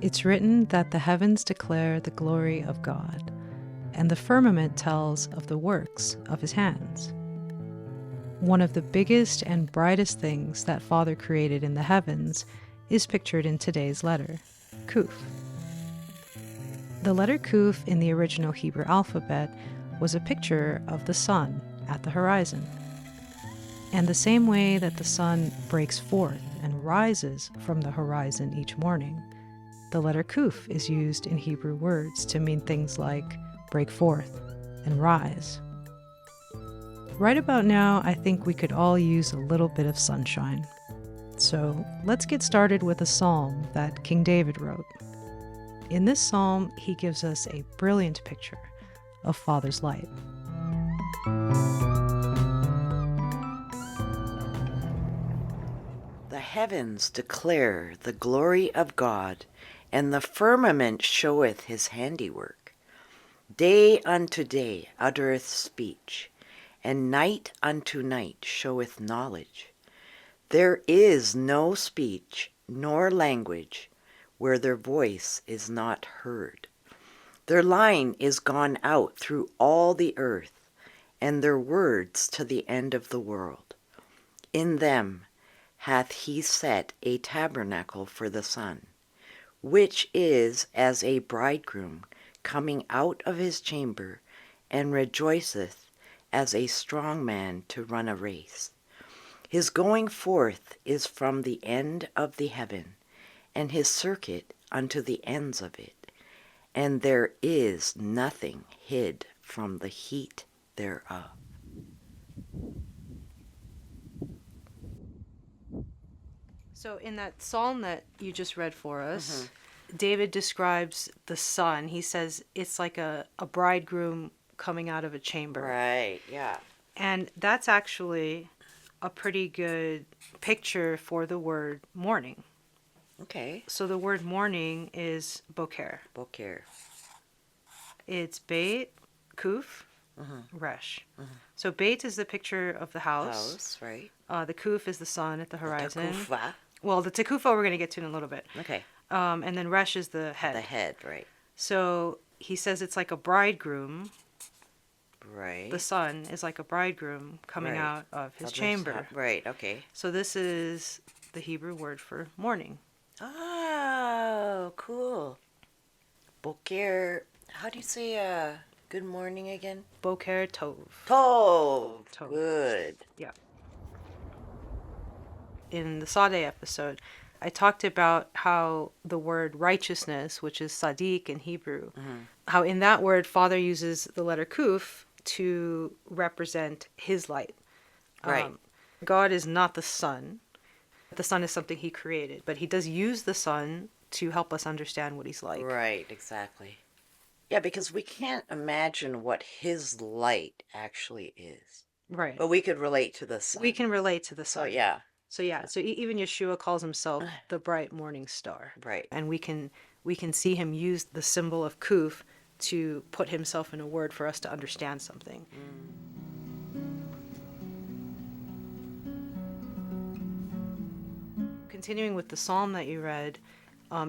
It's written that the heavens declare the glory of God, and the firmament tells of the works of his hands. One of the biggest and brightest things that Father created in the heavens is pictured in today's letter, Quph. The letter Quph in the original Hebrew alphabet was a picture of the sun at the horizon. And the same way that the sun breaks forth and rises from the horizon each morning, the letter Quph is used in Hebrew words to mean things like break forth and rise. Right about now, I think we could all use a little bit of sunshine. So let's get started with a psalm that King David wrote. In this psalm, he gives us a brilliant picture of Father's light. The heavens declare the glory of God, and the firmament showeth his handiwork. Day unto day uttereth speech, and night unto night showeth knowledge. There is no speech nor language where their voice is not heard. Their line is gone out through all the earth, and their words to the end of the world. In them hath he set a tabernacle for the sun, which is as a bridegroom coming out of his chamber, and rejoiceth as a strong man to run a race. His going forth is from the end of the heaven, and his circuit unto the ends of it, and there is nothing hid from the heat thereof. So in that psalm that you just read for us, David describes the sun. He says it's like a bridegroom coming out of a chamber. Right, yeah. And that's actually a pretty good picture for the word morning. Okay. So the word morning is boqer. Boqer. It's beit, Quph, resh. So beit is the picture of the house. House, right. The Quph is the sun at the horizon. Tequphah. Well, the Tequphah we're going to get to in a little bit. Okay. And then resh is the head. The head, right. So he says it's like a bridegroom. Right. The sun is like a bridegroom coming out of his chamber. Right, okay. So this is the Hebrew word for morning. Oh, cool. Boqer. How do you say good morning again? Boqer tov. Tov. Tov. Good. Yeah. In the Sade episode, I talked about how the word righteousness, which is Sadiq in Hebrew, how in that word Father uses the letter Quph to represent his light. Right. God is not the sun. The sun is something he created, but he does use the sun to help us understand what he's like. Right, exactly. Yeah, because we can't imagine what his light actually is. Right. But we could relate to the sun. We can relate to the sun. So, yeah. So even YASHUA calls himself the bright morning star. Right. And we can see him use the symbol of Quph to put himself in a word for us to understand something. Continuing with the psalm that you read,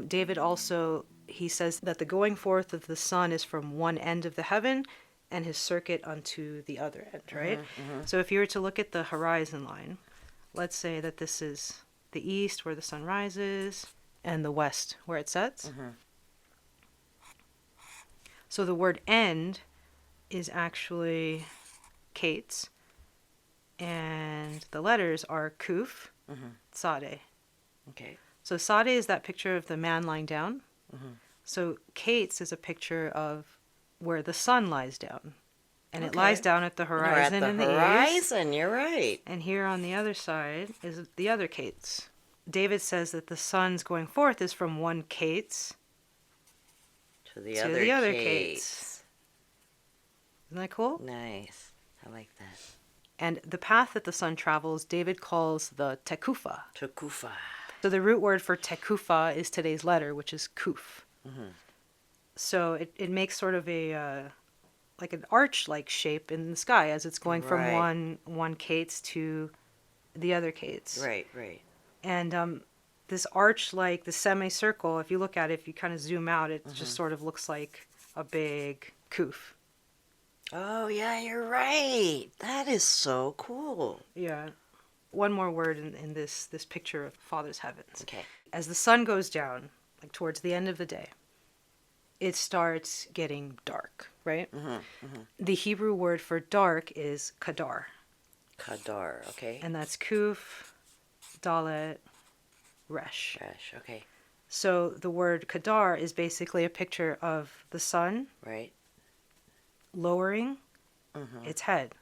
David also, he says that the going forth of the sun is from one end of the heaven and his circuit unto the other end, right? So if you were to look at the horizon line, let's say that this is the east where the sun rises and the west where it sets. So the word end is actually Qets, and the letters are Quph, Sade. Okay. So Sade is that picture of the man lying down. So Qets is a picture of where the sun lies down. And it lies down at the horizon in the east. Horizon, you're right. And here on the other side is the other Qets. David says that the sun's going forth is from one Qets To the to other the other Qets. Qets. Isn't that cool? Nice. I like that. And the path that the sun travels, David calls the Tequphah. Tequphah. So the root word for Tequphah is today's letter, which is Quph. So it makes sort of a like an arch-like shape in the sky as it's going from one Qets to the other Qets. Right, right. And this arch, like the semicircle, if you look at it, if you kind of zoom out, it just sort of looks like a big Quph. Oh, yeah, you're right. That is so cool. Yeah. One more word in this picture of Father's heavens. Okay. As the sun goes down, like towards the end of the day, it starts getting dark, right? The Hebrew word for dark is Qadar. Qadar, okay. And that's Quph, Dalet, Resh. Gosh, okay. So the word Qadar is basically a picture of the sun Right. lowering its head.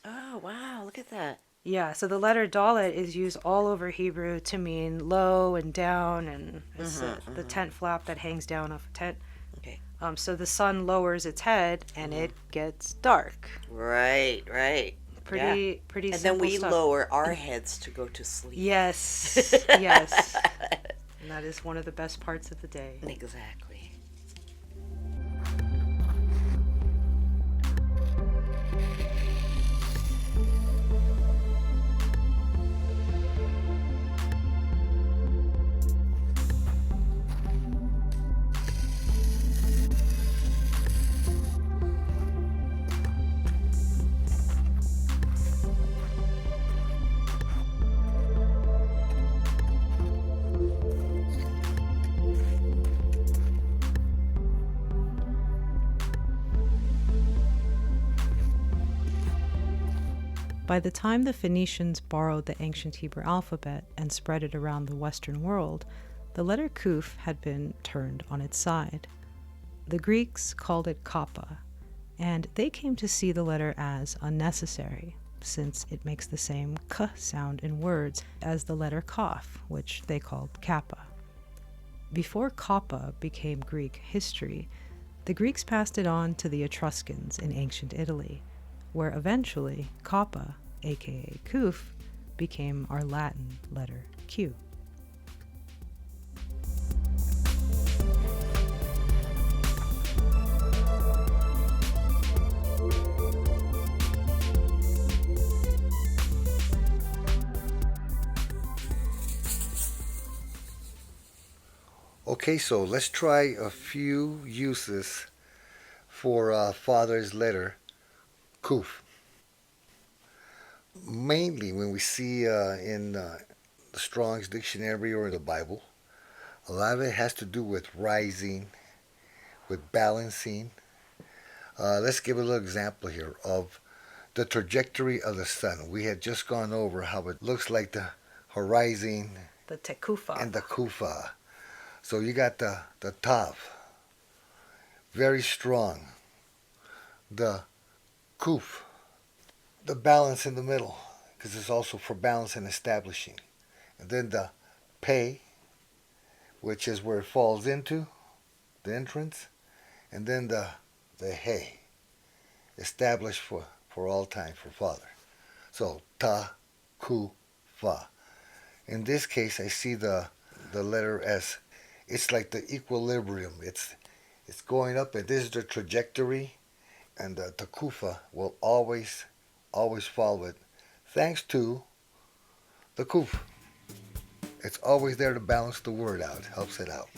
Oh, wow, look at that. Yeah, so the letter Dalet is used all over Hebrew to mean low and down, and it's the tent flap that hangs down off a tent. Okay. So the sun lowers its head and it gets dark. Right. Pretty And simple then we stuff. lower our heads to go to sleep. Yes, yes. And that is one of the best parts of the day. Exactly. By the time the Phoenicians borrowed the ancient Hebrew alphabet and spread it around the Western world, the letter Quph had been turned on its side. The Greeks called it Kappa, and they came to see the letter as unnecessary, since it makes the same k sound in words as the letter Kaf, which they called Kappa. Before Kappa became Greek history, the Greeks passed it on to the Etruscans in ancient Italy, where eventually Kappa, aka Quph, became our Latin letter Q. Okay, so let's try a few uses for Father's letter Quph. Mainly when we see in the Strong's Dictionary or in the Bible, a lot of it has to do with rising, with balancing. Let's give a little example here of the trajectory of the sun. We had just gone over how it looks like the horizon The Tequphah. and the Quph. So you got the Tav, very strong. The Quph, the balance in the middle, because it's also for balance and establishing. And then the Pei, which is where it falls into, the entrance. And then the He, established for all time, for Father. So Ta, Ku, Fa. In this case, I see the letter as, it's like the equilibrium. It's going up, and this is the trajectory, and the Tequphah will always follow it, thanks to the Quph. It's always there to balance the word out, helps it out.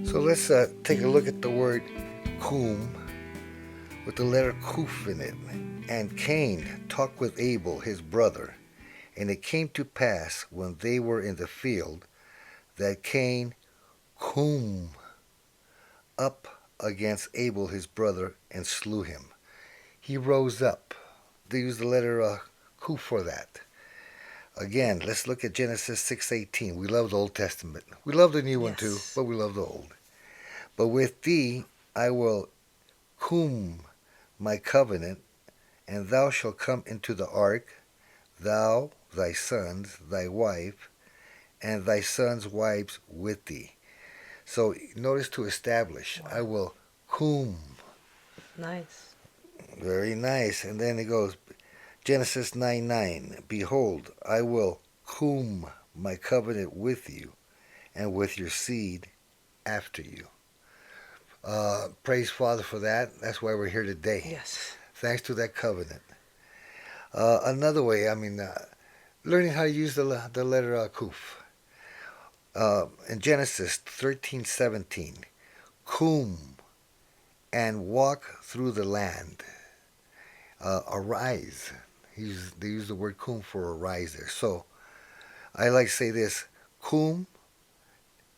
So let's take a look at the word Qum with the letter Quph in it. And Cain talked with Abel his brother, and it came to pass when they were in the field that Cain Qum up against Abel his brother and slew him. He rose up. They use the letter Quph for that. Again, let's look at Genesis 6:18. We love the Old Testament. We love the new one too, but we love the old. But with thee I will Qum my covenant, and thou shalt come into the ark, thou, thy sons, thy wife, and thy sons' wives with thee. So notice to establish. Wow. I will Qum. Nice. Very nice. And then it goes, Genesis 9:9. Behold, I will Quph my covenant with you and with your seed after you. Praise Father for that. That's why we're here today. Yes. Thanks to that covenant. Another way, learning how to use the letter Quph. In Genesis 13:17, Quph and walk through the land. Arise. They use the word Quph for arise there. So I like to say this: Quph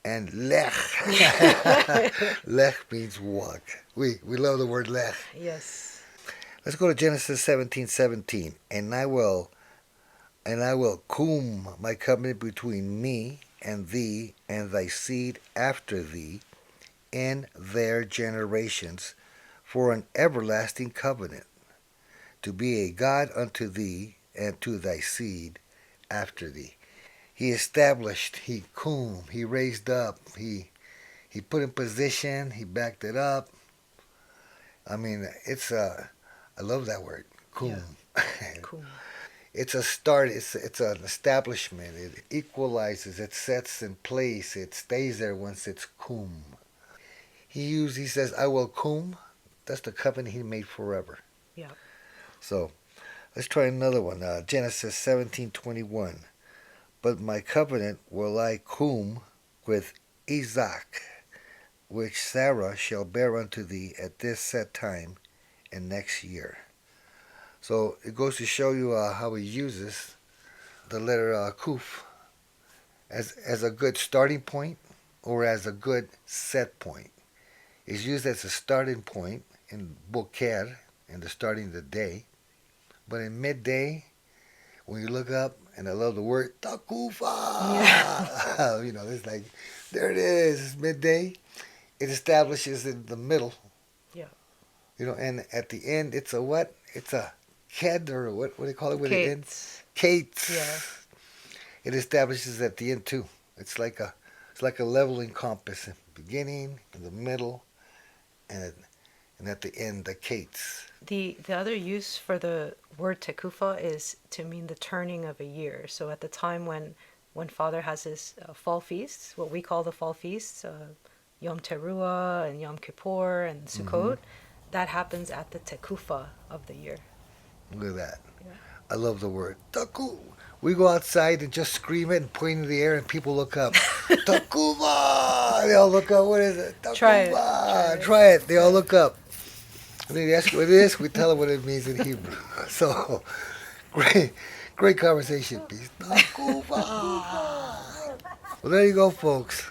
and lech. Lech means walk. We love the word lech. Yes. Let's go to Genesis 17:17. And I will Quph my covenant between me and thee and thy seed after thee in their generations for an everlasting covenant, to be a God unto thee and to thy seed after thee. He established, he Quph, he raised up, he put in position, he backed it up. I love that word, Quph. Yeah. Cool. It's a start, it's an establishment, it equalizes, it sets in place, it stays there once it's Quph. He says, I will Quph, that's the covenant he made forever. Yeah. So, let's try another one, Genesis 17:21. But my covenant will I Quph with Isaac, which Sarah shall bear unto thee at this set time and next year. So it goes to show you how he uses the letter Quph as a good starting point or as a good set point. It's used as a starting point in boqer, in the starting of the day, but in midday, when you look up, and I love the word Tequphah. Yeah. It's like, there it is. It's midday. It establishes in the middle. Yeah. And at the end, it's a what? It's a Qadar, what do they call it when it ends? Qets. Qets. Yeah. It establishes at the end too. It's like a leveling compass in the beginning, in the middle, and at the end, the Qets. The other use for the word Tequphah is to mean the turning of a year. So at the time when Father has his fall feasts, what we call the fall feasts, Yom Teruah and Yom Kippur and Sukkot, that happens at the Tequphah of the year. Look at that. Yeah. I love the word Tequphah. We go outside and just scream it and point in the air, and people look up. Tequphah! They all look up. What is it? Tequphah! Try it. They all look up. And they ask what it is. We tell them what it means in Hebrew. So, great conversation piece. Tequphah! Well, there you go, folks.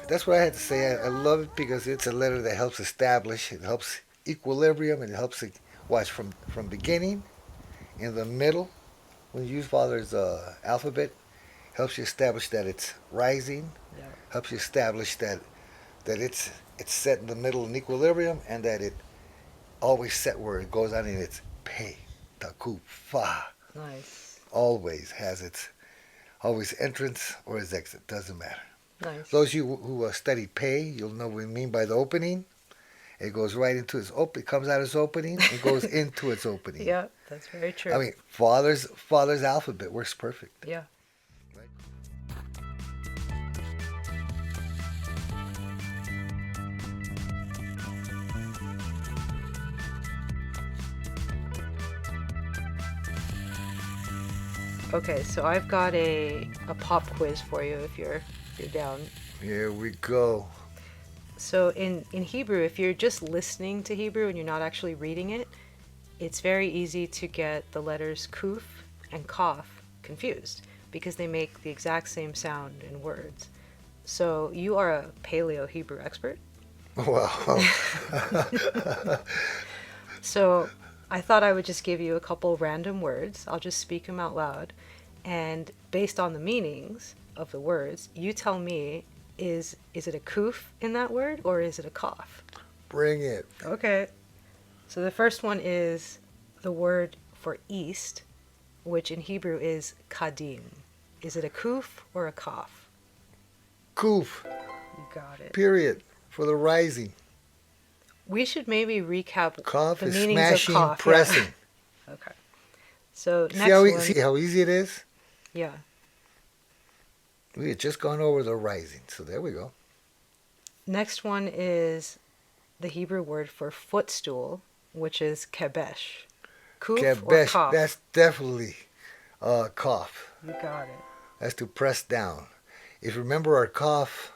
That's what I had to say. I love it because it's a letter that helps establish. It helps equilibrium, and it helps it watch from beginning, in the middle. When you use Father's alphabet, helps you establish that it's rising. Yeah. Helps you establish that it's set in the middle in equilibrium, and that it always set where it goes on in its pay. Tequphah. Nice. Always has its entrance or its exit. Doesn't matter. Nice. Those of you who study pay, you'll know what we mean by the opening. It goes right into its open. It comes out its opening and goes into its opening. Yeah, that's very true. Father's alphabet works perfect. Yeah. Okay, so I've got a pop quiz for you if you're down. Here we go. So in Hebrew, if you're just listening to Hebrew and you're not actually reading it, it's very easy to get the letters Quph and Qaph confused because they make the exact same sound in words. So you are a Paleo Hebrew expert. Wow. So I thought I would just give you a couple random words. I'll just speak them out loud. And based on the meanings of the words, you tell me, is it a Quph in that word or is it a Qaph? Bring it. Okay. So the first one is the word for east, which in Hebrew is kadim. Is it a Quph or a Qaph? Quph. You got it. Period. For the rising. We should maybe recap Qaph the is meanings smashing, of Qaph. pressing. Yeah. Okay. So See next how one, see how easy it is? yeah. We had just gone over the rising, so there we go. Next one is the Hebrew word for footstool, which is kebesh. Quph or Kabesh, Qaph? that's definitely cough. You got it. That's to press down. If you remember our cough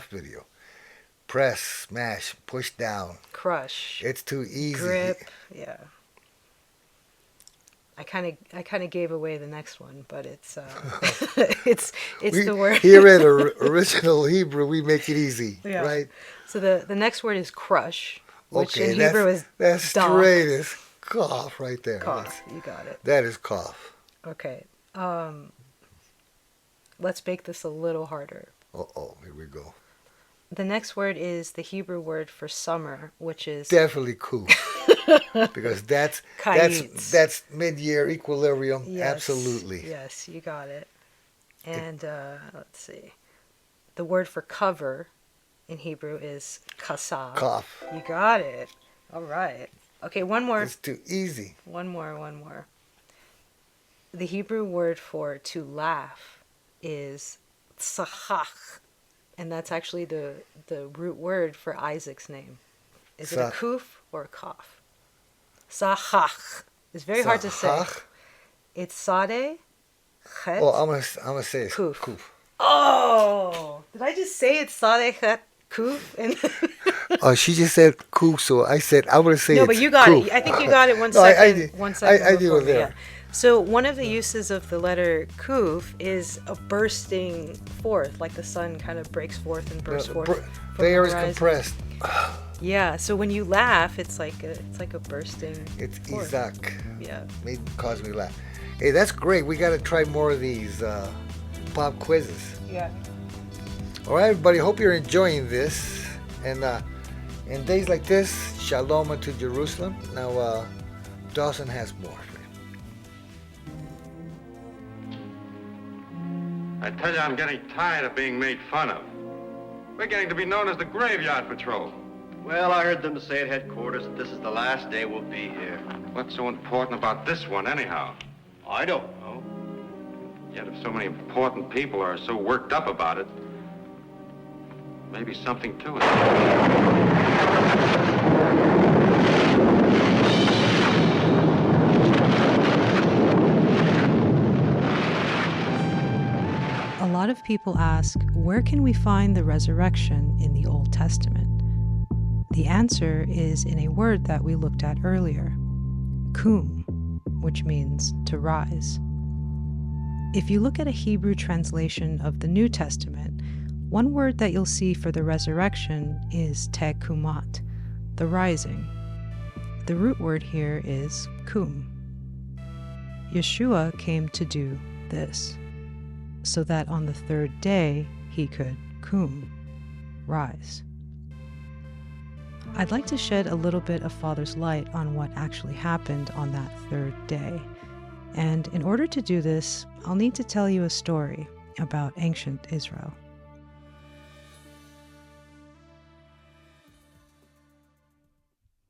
video, press, smash, push down. Crush, It's too easy. grip, yeah. I kind of gave away the next one, but it's it's the word. Here at original Hebrew, we make it easy, Yeah. right? So the next word is crush, which Okay, in Hebrew is that's dach. straight as cough right there. Cough. You got it. That is cough. Okay. Let's make this a little harder. Uh-oh, here we go. The next word is the Hebrew word for summer, which is Definitely cool. Because that's Qets. that's mid-year equilibrium. Yes, Absolutely. Yes, you got it. And let's see. The word for cover in Hebrew is kasah. Cough. You got it. All right. Okay, one more. It's too easy. One more. The Hebrew word for to laugh is tzachach. And that's actually the root word for Isaac's name. Is it a Quph or a Qaph? Sahach. It's very hard to say. Sahach? It's Sade, Chet, Oh, I'm gonna say it's Quph. Quph. Oh! Did I just say it's Sade, Chet, Quph? And Oh, she just said Quph, so I said I'm gonna say no, it's but you got Quph. it. I think you got it No, I did. one second I did before it me, there. yeah. So one of the uses of the letter Quph is a bursting forth, like the sun kind of breaks forth and bursts forth. The air is horizon. compressed. Yeah, so when you laugh, it's like a bursting. It's forth. Isaac. Yeah. Caused me to laugh. Hey, that's great. We got to try more of these pop quizzes. Yeah. All right, everybody. Hope you're enjoying this. And in days like this, shalom unto Jerusalem. Now, Dawson has more. I tell you, I'm getting tired of being made fun of. We're getting to be known as the Graveyard Patrol. Well, I heard them say at headquarters that this is the last day we'll be here. What's so important about this one, anyhow? I don't know. Yet if so many important people are so worked up about it, maybe something to it. A lot of people ask, where can we find the resurrection in the Old Testament? The answer is in a word that we looked at earlier, kum, which means to rise. If you look at a Hebrew translation of the New Testament, one word that you'll see for the resurrection is tekumat, the rising. The root word here is kum. YASHUA came to do this, so that on the third day he could rise. I'd like to shed a little bit of Father's light on what actually happened on that third day. And in order to do this, I'll need to tell you a story about ancient Israel.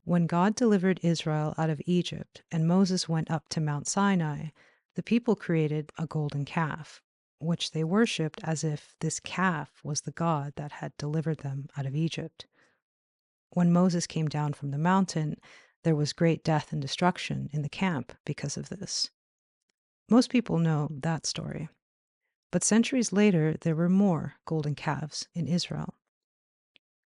When God delivered Israel out of Egypt and Moses went up to Mount Sinai, the people created a golden calf, which they worshipped as if this calf was the God that had delivered them out of Egypt. When Moses came down from the mountain, there was great death and destruction in the camp because of this. Most people know that story. But centuries later, there were more golden calves in Israel.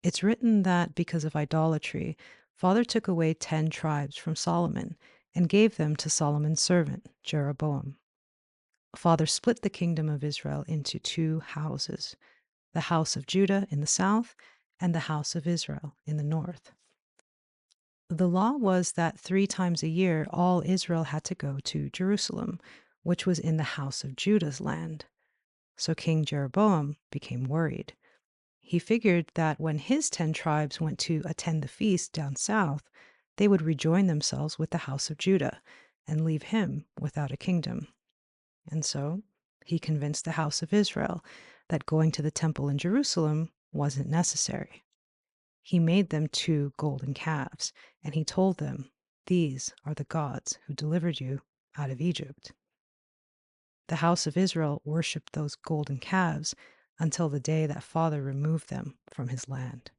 It's written that because of idolatry, Father took away 10 tribes from Solomon and gave them to Solomon's servant, Jeroboam. Father split the kingdom of Israel into 2 houses, the house of Judah in the south and the house of Israel in the north. The law was that 3 times a year all Israel had to go to Jerusalem, which was in the house of Judah's land. So King Jeroboam became worried. He figured that when his 10 tribes went to attend the feast down south, they would rejoin themselves with the house of Judah and leave him without a kingdom. And so he convinced the house of Israel that going to the temple in Jerusalem wasn't necessary. He made them 2 golden calves, and he told them, These are the gods who delivered you out of Egypt. The house of Israel worshipped those golden calves until the day that Father removed them from his land.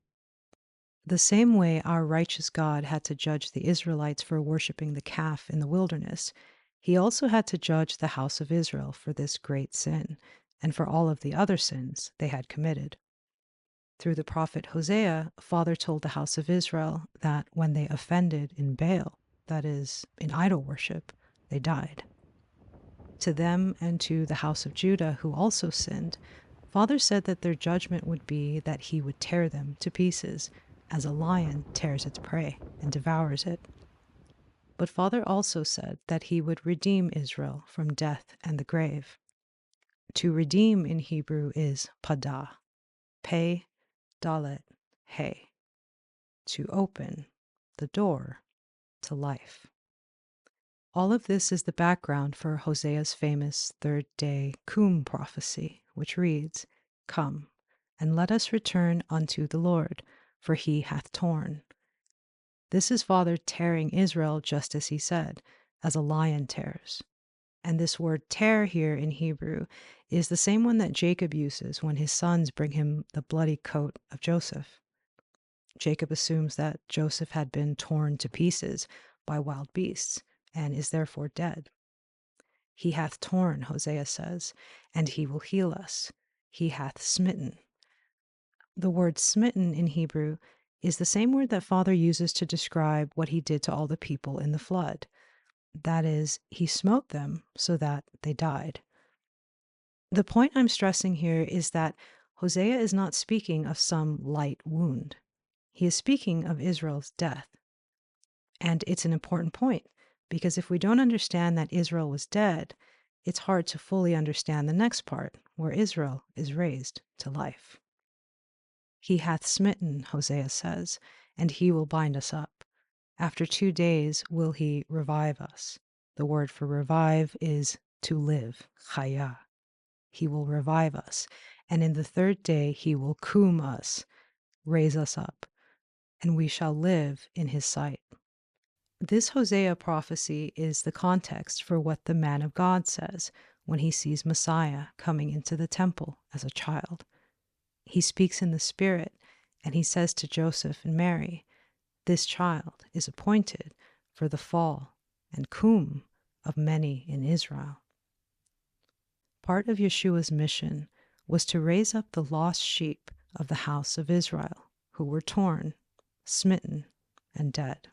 The same way our righteous God had to judge the Israelites for worshiping the calf in the wilderness, he also had to judge the house of Israel for this great sin and for all of the other sins they had committed. Through the prophet Hosea, Father told the house of Israel that when they offended in Baal, that is, in idol worship, they died. To them and to the house of Judah, who also sinned, Father said that their judgment would be that he would tear them to pieces, as a lion tears its prey and devours it. But Father also said that he would redeem Israel from death and the grave. To redeem in Hebrew is padah, pei, dalet, he, to open the door to life. All of this is the background for Hosea's famous third-day Quph prophecy, which reads, "Come, and let us return unto the Lord, for he hath torn." This is Father tearing Israel just as he said, as a lion tears. And this word tear here in Hebrew is the same one that Jacob uses when his sons bring him the bloody coat of Joseph. Jacob assumes that Joseph had been torn to pieces by wild beasts and is therefore dead. He hath torn, Hosea says, and he will heal us. He hath smitten. The word smitten in Hebrew is the same word that Father uses to describe what he did to all the people in the flood. That is, he smote them so that they died. The point I'm stressing here is that Hosea is not speaking of some light wound. He is speaking of Israel's death. And it's an important point, because if we don't understand that Israel was dead, it's hard to fully understand the next part, where Israel is raised to life. He hath smitten, Hosea says, and he will bind us up. After 2 days will he revive us. The word for revive is to live, chaya. He will revive us, and in the 3rd day he will quph us, raise us up, and we shall live in his sight. This Hosea prophecy is the context for what the man of God says when he sees Messiah coming into the temple as a child. He speaks in the Spirit, and he says to Joseph and Mary, "This child is appointed for the fall and quph of many in Israel." Part of Yeshua's mission was to raise up the lost sheep of the house of Israel, who were torn, smitten, and dead.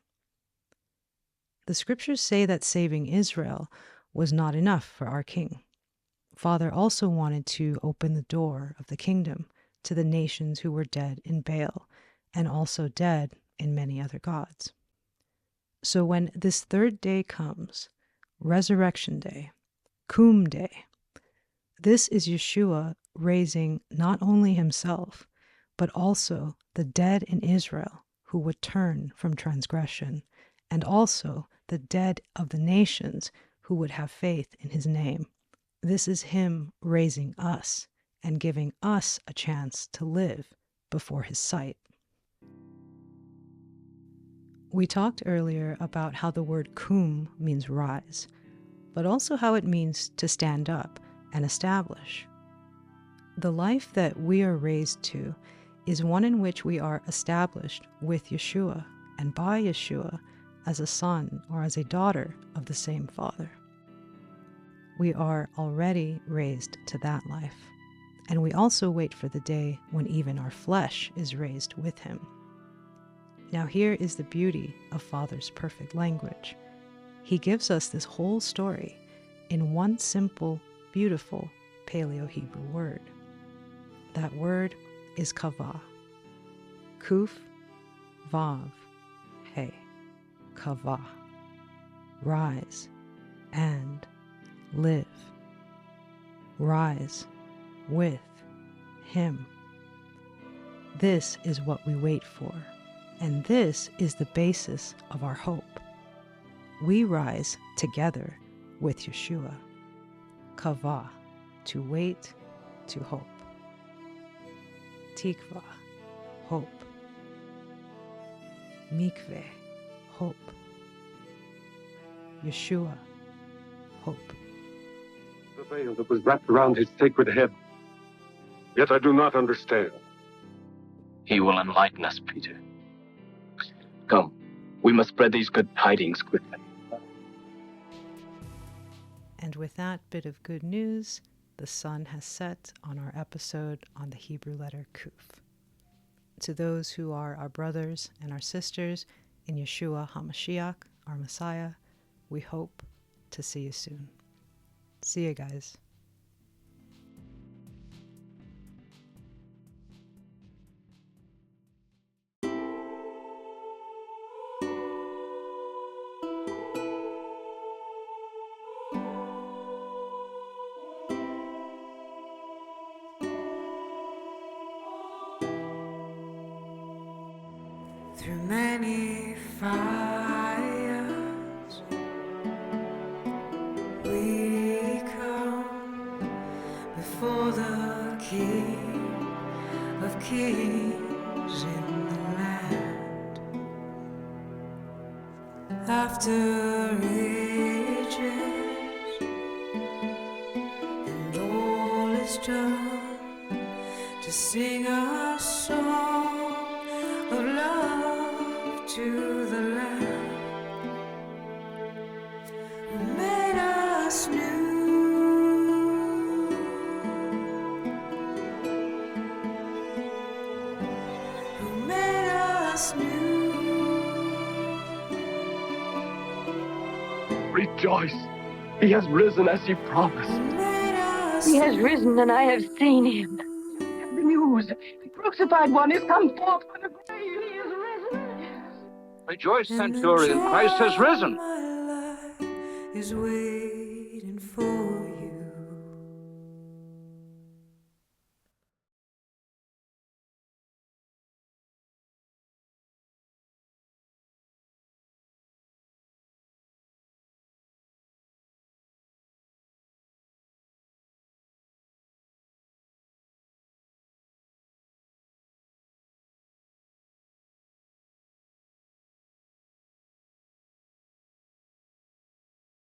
The scriptures say that saving Israel was not enough for our king. Father also wanted to open the door of the kingdom to the nations who were dead in Baal and also dead in many other gods. So when this 3rd day comes, Resurrection Day, Quph Day, this is Yeshua raising not only himself, but also the dead in Israel who would turn from transgression, and also the dead of the nations who would have faith in his name. This is him raising us and giving us a chance to live before his sight. We talked earlier about how the word quph means rise, but also how it means to stand up and establish. The life that we are raised to is one in which we are established with Yeshua and by Yeshua as a son or as a daughter of the same Father. We are already raised to that life, and we also wait for the day when even our flesh is raised with him. Now here is the beauty of Father's perfect language. He gives us this whole story in one simple, beautiful Paleo Hebrew word. That word is kavah. Quph, vav, he, kavah. Rise and live. Rise with him. This is what we wait for, and this is the basis of our hope. We rise together with Yeshua. Kavah, to wait, to hope. Tequphah, hope. Mikveh, hope. YASHUA, hope. The veil that was wrapped around his sacred head. Yet I do not understand. He will enlighten us, Peter. Come, we must spread these good tidings quickly. And with that bit of good news, the sun has set on our episode on the Hebrew letter Quph. To those who are our brothers and our sisters in Yeshua HaMashiach, our Messiah, we hope to see you soon. See you guys. Through many fires, we come before the King of Kings in the land. After ages, and all is done, to sing a song of love to the Lamb who made us new, who made us new. Rejoice! He has risen as he promised. He has risen and I have seen him. The news, the crucified one is come forth from the grave. He is risen. Rejoice, Centurion, Christ has risen. My life is waiting.